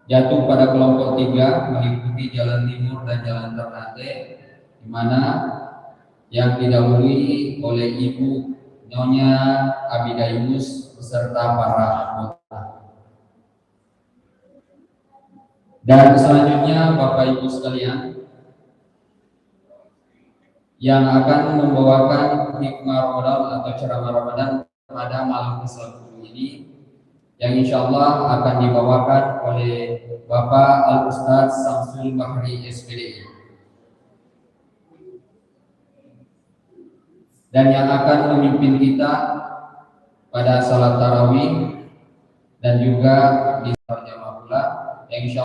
jatuh pada kelompok 3 mengikuti jalan timur dan jalan Ternate, di mana yang didahului oleh Ibu Nyonya Abida Yunus beserta para anggota. Dan selanjutnya Bapak Ibu sekalian yang akan membawakan hikmah Ramadan atau ceramah Ramadan pada malam ke-10 ini, yang insya Allah akan dibawakan oleh Bapak Al-Ustaz Samsul Bahri SPDI, dan yang akan memimpin kita pada salat tarawih dan juga di salat jamaah pula, yang insya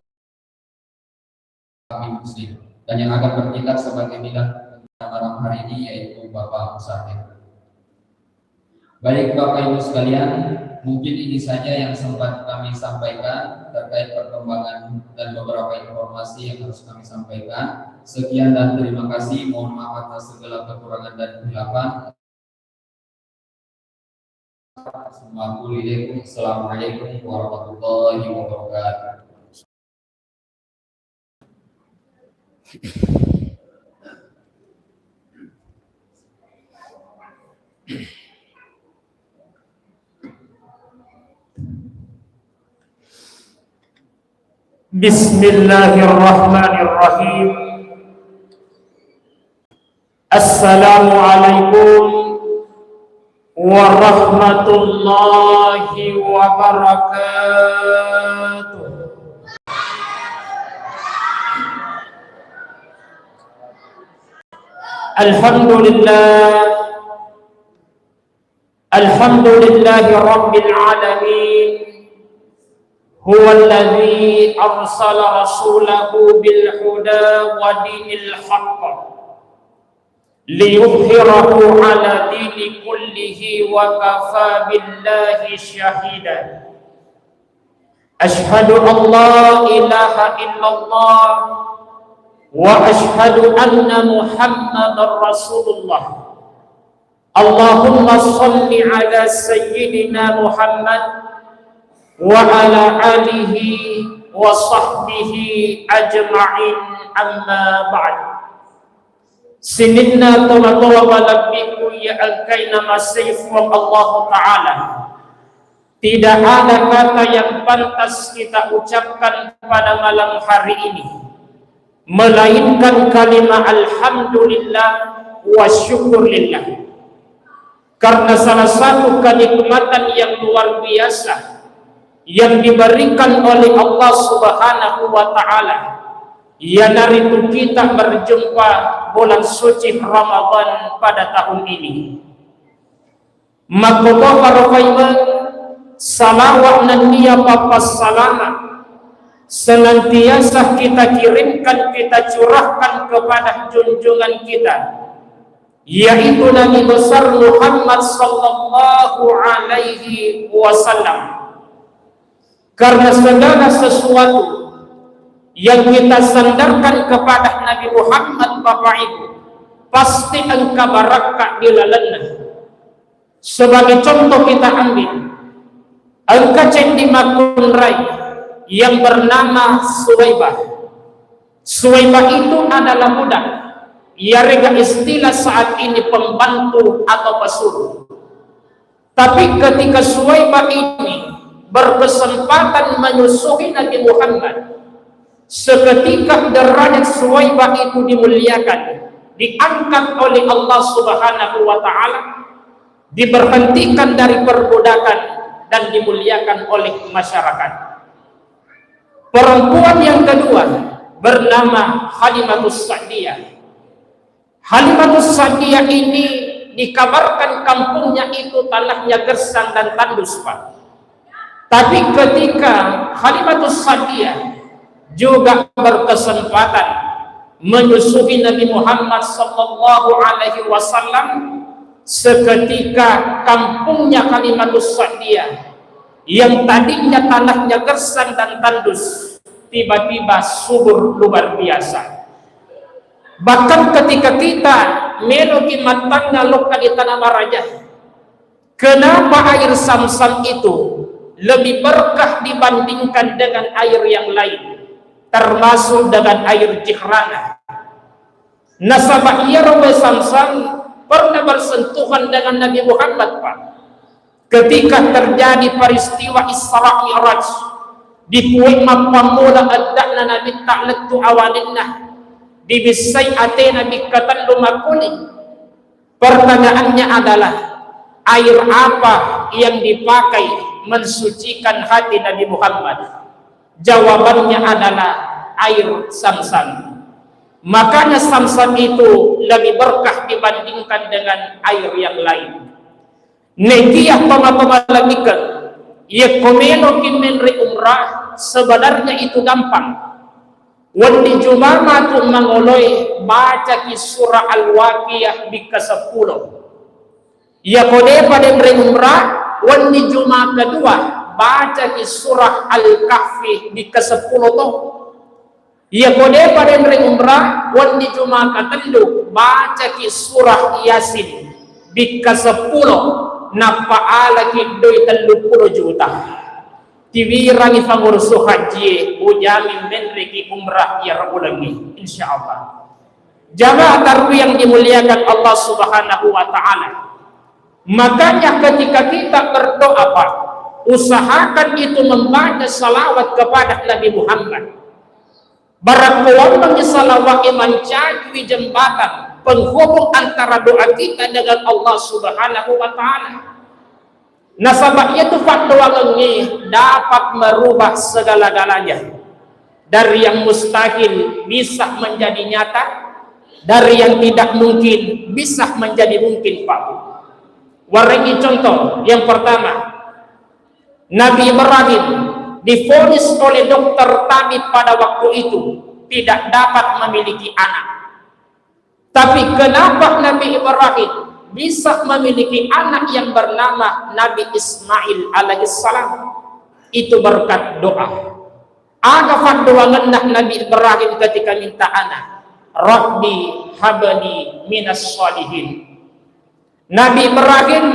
Allah Muslim, dan yang akan bertindak sebagai bidan malam hari ini yaitu Bapak Musafir. Baik Bapak Ibu sekalian, mungkin ini saja yang sempat kami sampaikan terkait perkembangan dan beberapa informasi yang harus kami sampaikan. Sekian dan terima kasih. Mohon maaf atas segala kekurangan dan kesilapan. Assalamualaikum warahmatullahi wabarakatuh. Bismillahirrahmanirrahim. Assalamualaikum warahmatullahi wabarakatuh. Alhamdulillahi rabbil alamin. Huwa alladhi arsala rasulahu bil huda wa dinil haqq liyudhhirahu ala dini kullihi wa kafa billahi shahida. Ashhadu an la ilaha illallah wa ashhadu anna Muhammadar Rasulullah. Allahumma salli ala sayyidina Muhammad wa ala alihi wa sahbihi ajma'in, amma ba'd. Sininna tawatowa walabbiku ya alkaina masyifu Allah Ta'ala. Tidak ada kata yang pantas kita ucapkan pada malam hari ini melainkan kalimat alhamdulillah wa syukurillah, karena salah satu kenikmatan yang luar biasa yang diberikan oleh Allah Subhanahu wa Ta'ala, yaitu kita berjumpa bulan suci Ramadan pada tahun ini. Maka Bapak salawat dan dia papas salama senantiasa kita kirimkan, kita curahkan kepada junjungan kita, yaitu Nabi besar Muhammad sallallahu alaihi wasallam. Karena segala sesuatu yang kita sandarkan kepada Nabi Muhammad, Bapak Ibu, pasti engkau barakah di lalana. Sebagai contoh kita ambil engkau cek di Makunrai yang bernama Suwaibah. Suwaibah itu adalah budak, ya rega istilah saat ini pembantu atau pesuruh. Tapi ketika Suwaibah ini berkesempatan menyusui Nabi Muhammad, seketika derajat Suwaibah itu dimuliakan, diangkat oleh Allah Subhanahu wa Ta'ala, diberhentikan dari perbudakan dan dimuliakan oleh masyarakat. Perempuan yang kedua bernama Halimatus Sa'diyah. Halimatus Sa'diyah ini dikabarkan kampungnya itu tanahnya gersang dan tandus, Pak. Tapi ketika Halimatus Sa'diyah juga berkesempatan menyusui Nabi Muhammad sallallahu alaihi wasallam, seketika kampungnya Halimatus Sa'diyah yang tadinya tanahnya gersang dan tandus tiba-tiba subur luar biasa. Bahkan ketika kita meloki matangnya loka di tanah Marajah, kenapa air Samsam itu lebih berkah dibandingkan dengan air yang lain, termasuk dengan air Jihrana. Nasabah ia Rawi Samsam pernah bersentuhan dengan Nabi Muhammad, Pak. Ketika terjadi peristiwa Isra Mi'raj di puing mapamula adakna Nabi ta'latu awalinna di bisai ate Nabi katan lumakuli. Pertanyaannya adalah, air apa yang dipakai mensucikan hati Nabi Muhammad? Jawabannya adalah air Samsam. Makanya Samsam itu lebih berkah dibandingkan dengan air yang lain. Nekiyah pemalagikan, ia komeno kimenri umrah, sebenarnya itu gampang. Wali Jumama tu mangoloi baca ki surah Al-Waqiah di ke-10. Ia kode pada umrah, wali Jumah kedua baca ki surah Al-Kahfi di ke-10 tu. Ia kode pada umrah, wali Jumah ketendu baca ki surah Yasin di ke-10. Napaala kidoi 30 juta. Tiwirangi pangursu haji ujami menriki umrah ya ulangi insyaallah. Jamaah tarwi yang dimuliakan Allah Subhanahu wa taala. Makanya ketika kita berdoa, Pak, usahakan itu membaca salawat kepada Nabi Muhammad. Barakuan salawat mencari jembatan penghubung antara doa kita dengan Allah Subhanahu wa taala. Nasabahnya itu fatwa ini dapat merubah segala-galanya. Dari yang mustahil bisa menjadi nyata, dari yang tidak mungkin bisa menjadi mungkin, Pak. Warengi contoh yang pertama, Nabi Ibrahim divonis oleh dokter tabib pada waktu itu tidak dapat memiliki anak. Tapi kenapa Nabi Ibrahim bisa memiliki anak yang bernama Nabi Ismail alaihissalam? Itu berkat doa. Ada fatwa ngenah Nabi Ibrahim ketika minta anak, Rabbi habli minas sholihin. Nabi Ibrahim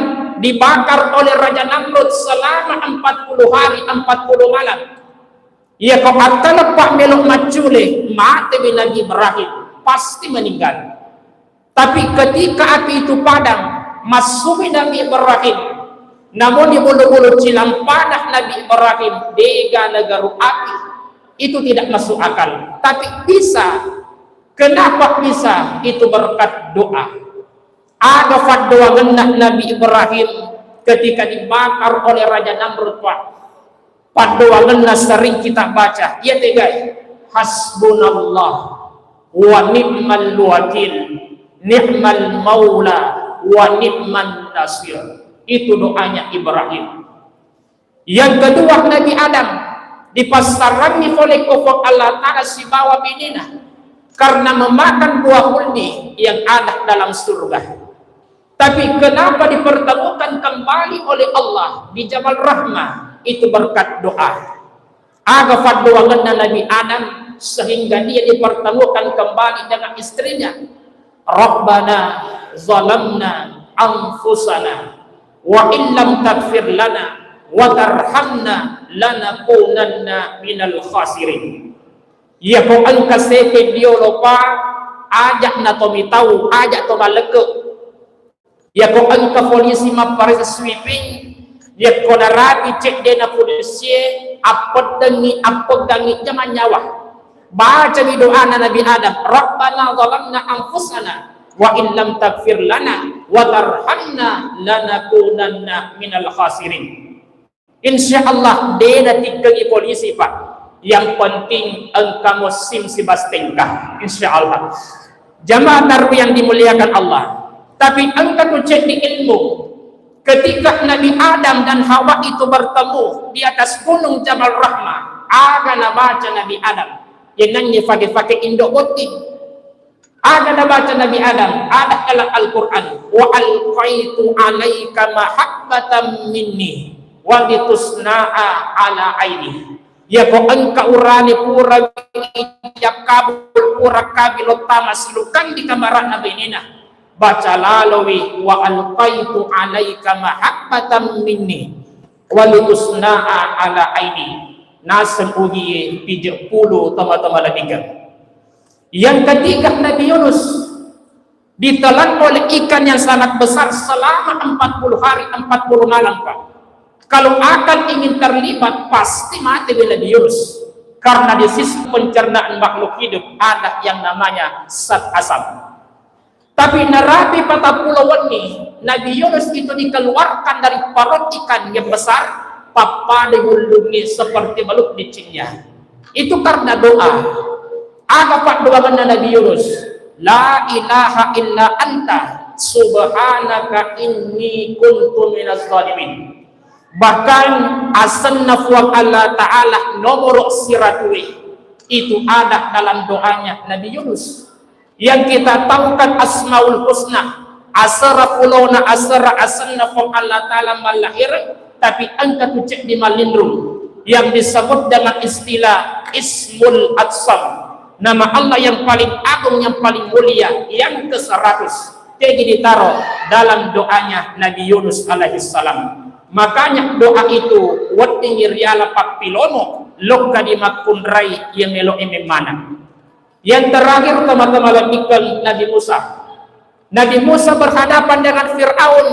dibakar oleh Raja Namrud selama 40 hari 40 malam. Ya kau atala pak melok macule mati bin Nabi Ibrahim pasti meninggal. Tapi ketika api itu padam, masuk Nabi Ibrahim. Namun di bulu-bulu cilam panah Nabi Ibrahim dega negaru api, itu tidak masuk akal. Tapi bisa. Kenapa bisa? Itu berkat doa. Ada fatwa ngenah Nabi Ibrahim ketika dibakar oleh Raja Namrud, Pak. Fatwa ngenah sering kita baca. Ya tegai, hasbunallah wa ni'mal wakil, ni'mal maula wa ni'man nasir. Itu doanya Ibrahim. Yang kedua, Nabi Adam dipasarangi oleh kufur Allah Ta'ala si bawa binina karena memakan buah huldi yang ada dalam surga. Tapi kenapa dipertemukan kembali oleh Allah di Jabal Rahmah? Itu berkat doa. Aga fatwa Nabi Adam sehingga dia dipertemukan kembali dengan istrinya. Rabbana zalamna anfusana wa illam taghfir lana wa tarhamna lanakunanna minal khasirin. Ya ko angka sepe dio lupa ajak na tomi tahu ajak to maleke. Ya ko angka polisi maparis sweeping ya ko narati cek dena polisi apa dengi jaman nyawa. Baca di doa Nabi Adam, Rabbana zalamna anfusana wa illam taghfir lana wa tarhamna lanakunanna minal khasirin. Insyaallah dena tiga polisi, Pak. Yang penting engkau musim si bastengkah, insyaallah. Jamaah tarwi yang dimuliakan Allah. Tapi engkau cek di ilmu. Ketika Nabi Adam dan Hawa itu bertemu di atas gunung Jabal Rahmah, aga baca Nabi Adam. Yang pakai indok boting. Ada baca Nabi Adam, ada dalam Al-Quran. Wa alqaitu alaika mahabbatan minni wa litusna'a ala aini. Ya ko engkau urani pura ijab kabul pura kabil utama silukan di kamaran Nabi Nina. Baca lalawi wa alqaitu alaika mahabbatan minni. walitusna'a ala aini nasem uji 70 teman-teman ladikan. Yang ketiga, Nabi Yunus ditelan oleh ikan yang sangat besar selama 40 hari 40 malam, Pak. Kalau akan ingin terlibat pasti mati dengan Nabi Yunus, karena di sisi pencernaan makhluk hidup ada yang namanya zat asam. Tapi narapi pada pulau ini, Nabi Yunus itu dikeluarkan dari perut ikan yang besar, papa dihulungi seperti beluk di cinnya. Itu karena doa. Apa pak doa Nabi Yunus? La ilaha illa anta subhanaka inni kuntu minaz zalimin. Bahkan as-sanaf wa Allah ta'ala nomor siratui itu ada dalam doanya Nabi Yunus. Yang kita tahu kan asmaul husna, asara pulona asara as-sanaf wa Allah ta'ala malahir, tapi angka tucek di malindrum yang disebut dengan istilah ismul atsam, nama Allah yang paling agung, yang paling mulia, yang ke-100 jadi ditaruh dalam doanya Nabi Yunus alaihissalam. Makanya doa itu watingir yala papilono lokka di makundrai yang melo mana. Yang terakhir teman-teman lantikan Nabi Musa. Nabi Musa berhadapan dengan Fir'aun.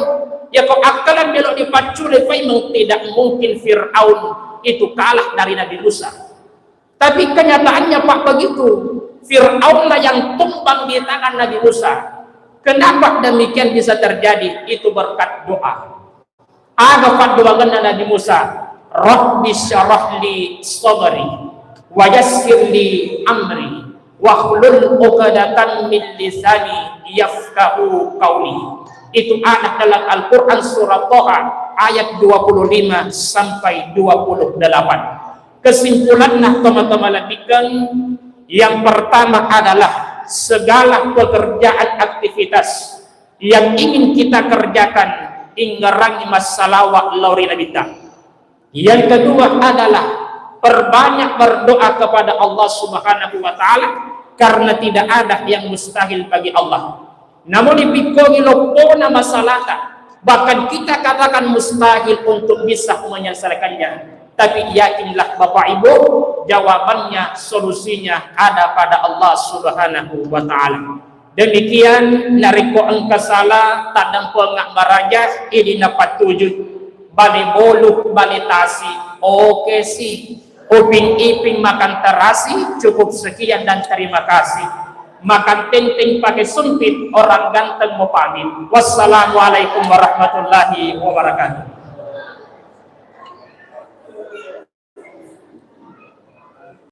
Ya kok akalan melo dipaculi, memang tidak mungkin Fir'aun itu kalah dari Nabi Musa. Tapi kenyataannya Pak begitu. Fir'aun lah yang tumbang di tangan Nabi Musa. Kenapa demikian bisa terjadi? Itu berkat doa. Ada doa Nabi Musa, Rabbi syarah li sadri wa yassir li amri wahlul 'uqdatan min lisani yafqahu qawli. Itu ada dalam Al-Qur'an surah Thaha ayat 25 sampai 28. Kesimpulannya teman-teman latihan, yang pertama adalah segala pekerjaan aktivitas yang ingin kita kerjakan inggarangi masalah lauri nabita. Yang kedua adalah perbanyak berdoa kepada Allah Subhanahu wa taala, karena tidak ada yang mustahil bagi Allah. Namun dipikoni lopona masalah, bahkan kita katakan mustahil untuk bisa menyelesaikannya. Tapi yakinlah Bapak Ibu, jawabannya, solusinya ada pada Allah Subhanahu wa taala. Demikian nariko angka salah tadang pengak marajah ini dapat tujuh balik boluk balik tasi. Oke sih, uping iping makan terasi. Cukup sekian dan terima kasih. Makan penting pakai sumpit, orang ganteng mau pamit. Wassalamualaikum warahmatullahi wabarakatuh.